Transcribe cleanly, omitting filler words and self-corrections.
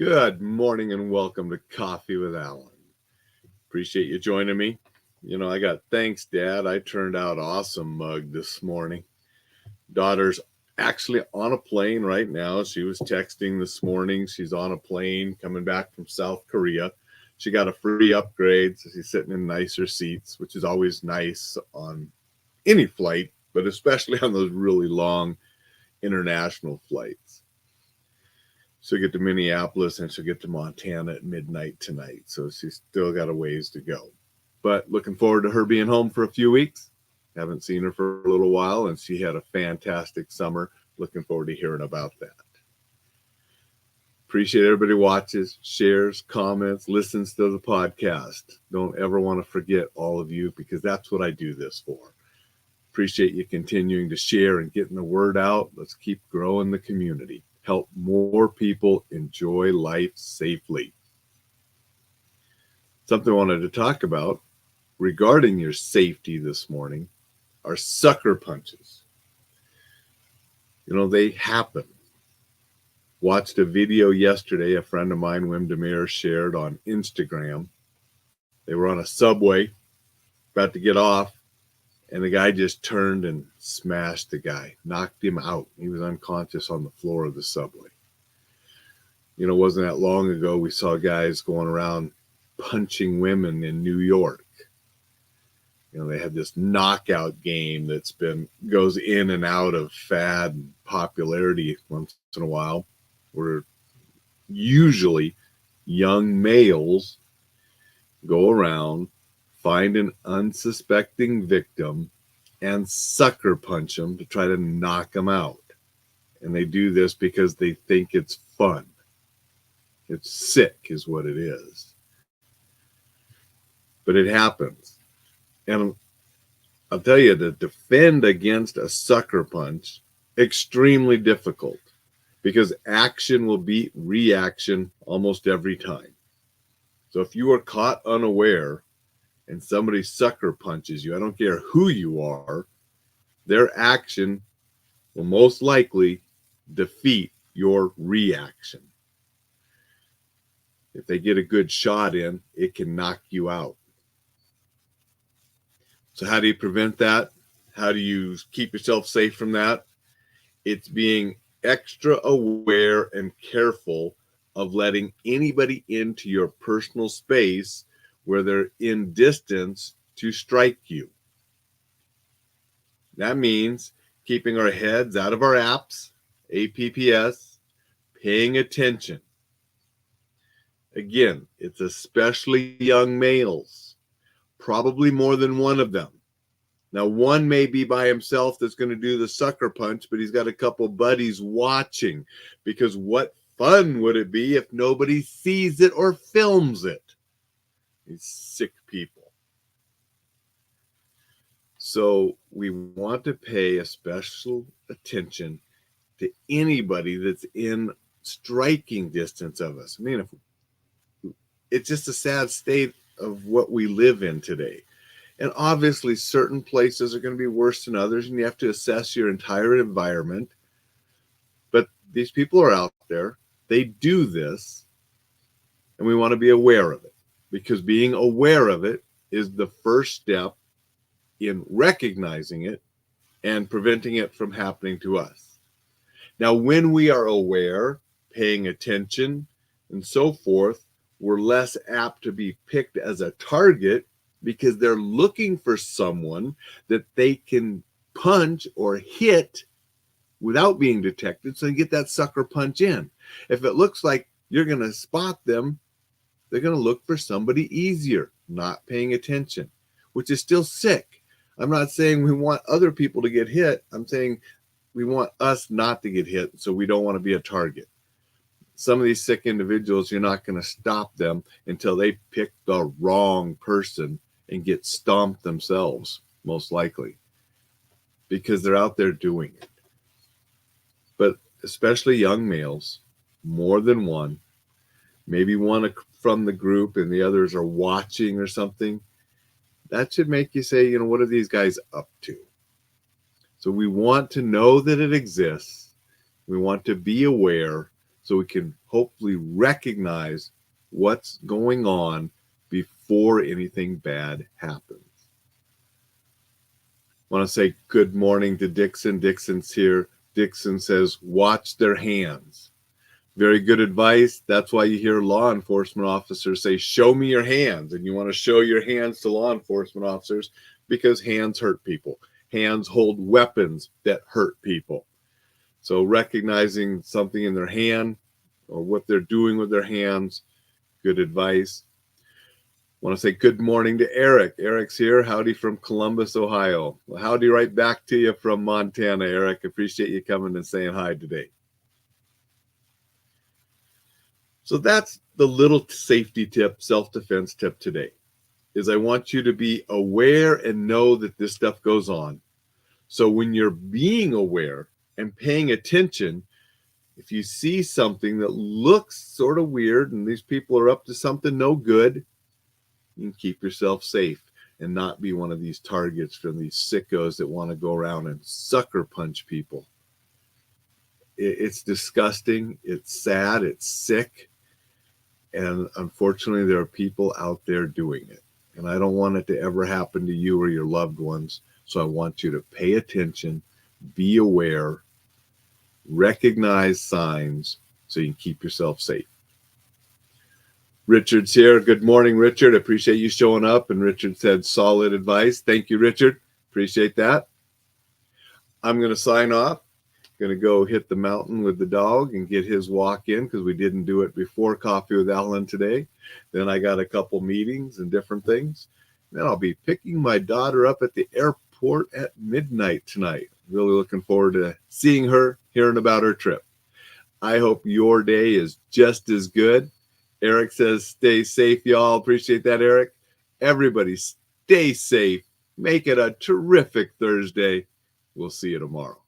Good morning and welcome to Coffee with Alain. Appreciate you joining me. I got thanks, Dad. I turned out awesome mug this morning. Daughter's actually on a plane right now. She was texting this morning. She's on a plane coming back from South Korea. She got a free upgrade, so she's sitting in nicer seats, which is always nice on any flight, but especially on those really long international flights. She'll get to Minneapolis and she'll get to Montana at midnight tonight. So she's still got a ways to go. But looking forward to her being home for a few weeks. Haven't seen her for a little while, and she had a fantastic summer. Looking forward to hearing about that. Appreciate everybody watches, shares, comments, listens to the podcast. Don't ever want to forget all of you because that's what I do this for. Appreciate you continuing to share and getting the word out. Let's keep growing the community. Help more people enjoy life safely. Something I wanted to talk about regarding your safety this morning are sucker punches. They happen. Watched a video yesterday a friend of mine, Wim Demir, shared on Instagram. They were on a subway, about to get off, and the guy just turned and smashed the guy, knocked him out. He was unconscious on the floor of the subway. It wasn't that long ago we saw guys going around punching women in New York. They had this knockout game that's goes in and out of fad and popularity once in a while, where usually young males go around, find an unsuspecting victim, and sucker punch them to try to knock them out. And they do this because they think it's fun. It's sick is what it is. But it happens. And I'll tell you, to defend against a sucker punch, extremely difficult, because action will beat reaction almost every time. So if you are caught unaware and somebody sucker punches you, I don't care who you are, their action will most likely defeat your reaction. If they get a good shot in, it can knock you out. So how do you prevent that? How do you keep yourself safe from that? It's being extra aware and careful of letting anybody into your personal space where they're in distance to strike you. That means keeping our heads out of our apps, APPS, paying attention. Again, it's especially young males, probably more than one of them. Now, one may be by himself that's going to do the sucker punch, but he's got a couple buddies watching, because what fun would it be if nobody sees it or films it? These sick people. So we want to pay a special attention to anybody that's in striking distance of us. I mean, it's just a sad state of what we live in today. And obviously, certain places are going to be worse than others, and you have to assess your entire environment. But these people are out there. They do this, and we want to be aware of it, because being aware of it is the first step in recognizing it and preventing it from happening to us. Now, when we are aware, paying attention, and so forth, we're less apt to be picked as a target, because they're looking for someone that they can punch or hit without being detected, so they get that sucker punch in. If it looks like you're going to spot them, they're going to look for somebody easier, not paying attention, which is still sick. I'm not saying we want other people to get hit. I'm saying we want us not to get hit, so we don't want to be a target. Some of these sick individuals, you're not going to stop them until they pick the wrong person and get stomped themselves, most likely, because they're out there doing it. But especially young males, more than one, maybe one from the group and the others are watching or something, that should make you say, what are these guys up to? So we want to know that it exists. We want to be aware, so we can hopefully recognize what's going on before anything bad happens. I want to say good morning to Dixon. Dixon's here. Dixon says, watch their hands. Very good advice. That's why you hear law enforcement officers say, show me your hands. And you want to show your hands to law enforcement officers because hands hurt people. Hands hold weapons that hurt people. So recognizing something in their hand or what they're doing with their hands, good advice. I want to say good morning to Eric. Eric's here. Howdy from Columbus, Ohio. Well, howdy right back to you from Montana, Eric. Appreciate you coming and saying hi today. So that's the little safety tip, self-defense tip today, is I want you to be aware and know that this stuff goes on. So when you're being aware and paying attention, if you see something that looks sort of weird and these people are up to something no good, you can keep yourself safe and not be one of these targets from these sickos that want to go around and sucker punch people. It's disgusting. It's sad. It's sick. And unfortunately, there are people out there doing it. And I don't want it to ever happen to you or your loved ones. So I want you to pay attention, be aware, recognize signs so you can keep yourself safe. Richard's here. Good morning, Richard. Appreciate you showing up. And Richard said solid advice. Thank you, Richard. Appreciate that. I'm going to sign off. Going to go hit the mountain with the dog and get his walk in because we didn't do it before Coffee with Alain today. Then I got a couple meetings and different things. Then I'll be picking my daughter up at the airport at midnight tonight. Really looking forward to seeing her, hearing about her trip. I hope your day is just as good. Eric says, stay safe, y'all. Appreciate that, Eric. Everybody stay safe. Make it a terrific Thursday. We'll see you tomorrow.